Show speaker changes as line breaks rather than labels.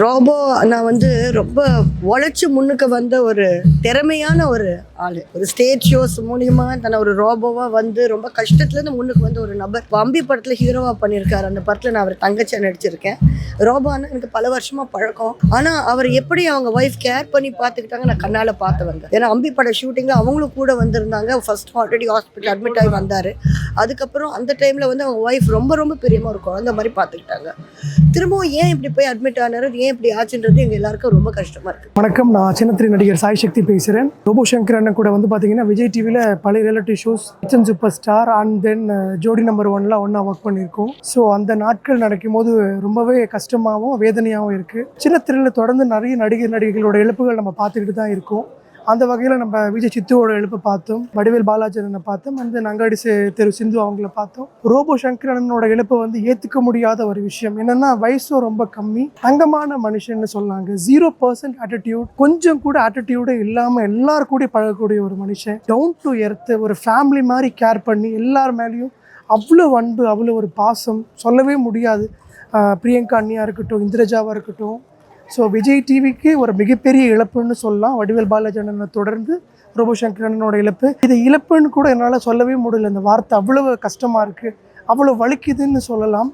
Robot நான் வந்து ரொம்ப உழைச்சி முன்னுக்கு வந்த ஒரு திறமையான ஒரு ஆள். ஒரு ஸ்டேஜ் ஷோஸ் மூலியமாக தன்னை ஒரு ரோபோவாக வந்து ரொம்ப கஷ்டத்துலேருந்து முன்னுக்கு வந்து ஒரு நபர். அம்பி படத்தில் ஹீரோவாக பண்ணியிருக்காரு. அந்த படத்தில் நான் அவர் தங்கச்சியாக நடிச்சிருக்கேன். ரோபோன்னா எனக்கு பல வருஷமாக பழக்கம். ஆனால் அவர் எப்படி அவங்க ஒய்ஃப் கேர் பண்ணி பார்த்துக்கிட்டாங்க நான் கண்ணால் பார்த்து வந்தேன். ஏன்னா அம்பி பட ஷூட்டிங்கில் அவங்களும் கூட வந்திருந்தாங்க. ஃபர்ஸ்ட் ஆல்ரெடி ஹாஸ்பிட்டல் அட்மிட் ஆகி வந்தார். அதுக்கப்புறம் அந்த டைமில் வந்து அவங்க ஒய்ஃப் ரொம்ப ரொம்ப பிரியமாக இருக்கும் அந்த மாதிரி பார்த்துக்கிட்டாங்க. திரும்பவும் ஏன் இப்படி போய் அட்மிட் ஆனாரு, ஏன் இப்படி ஆச்சுன்றது எங்கள் எல்லாருக்கும் ரொம்ப கஷ்டமாக இருக்குது.
வணக்கம், நான் சின்னத்திரை நடிகர் சாய் சக்தி பேசுகிறேன். ரோபோ சங்கர் அண்ணன் கூட வந்து பார்த்தீங்கன்னா விஜய் டிவியில் பழைய reality shows kitchen super star and then ஜோடி நம்பர் 1 ஒன்றா ஒர்க் பண்ணியிருக்கோம். ஸோ அந்த நாட்கள் நடக்கும் போது ரொம்பவே கஷ்டமாகவும் வேதனையாகவும் இருக்குது. சின்னத்திரையில் தொடர்ந்து நிறைய நடிகர்களோட இழப்புகள் நம்ம பார்த்துக்கிட்டு தான் இருக்கோம். அந்த வகையில் நம்ம விஜய் சித்துவோட எழுப்பை பார்த்தோம், வடிவேல் பாலாஜியனை பார்த்தோம், அந்த நங்காடி தெரு சிந்து அவங்கள பார்த்தோம். ரோபோ சங்கரனோட இழப்பை வந்து ஏற்றுக்க முடியாத ஒரு விஷயம் என்னென்னா, வயசும் ரொம்ப கம்மி, தங்கமான மனுஷன்னு சொன்னாங்க. 0% ஆட்டிடியூட், கொஞ்சம் கூட ஆட்டிடியூடே இல்லாமல் எல்லாரு கூட பழகக்கூடிய ஒரு மனுஷன். டவுன் டு எர்த்து, ஒரு ஃபேமிலி மாதிரி கேர் பண்ணி எல்லார் மேலேயும் அவ்வளோ அன்பு, அவ்வளோ ஒரு பாசம் சொல்லவே முடியாது. பிரியங்கா அண்ணியாக இருக்கட்டும், இந்திரஜாவாக இருக்கட்டும். ஸோ விஜய் டிவிக்கு ஒரு மிகப்பெரிய இழப்புன்னு சொல்லலாம். வடிவேல் பாலாஜி அண்ணனை தொடர்ந்து ரோபோ சங்கர் அண்ணனோட இழப்பு. இது இழப்புன்னு கூட என்னால் சொல்லவே முடியல. இந்த வார்த்தை அவ்வளோ கஷ்டமாக இருக்குது, அவ்வளோ வலிக்குதுன்னு சொல்லலாம்.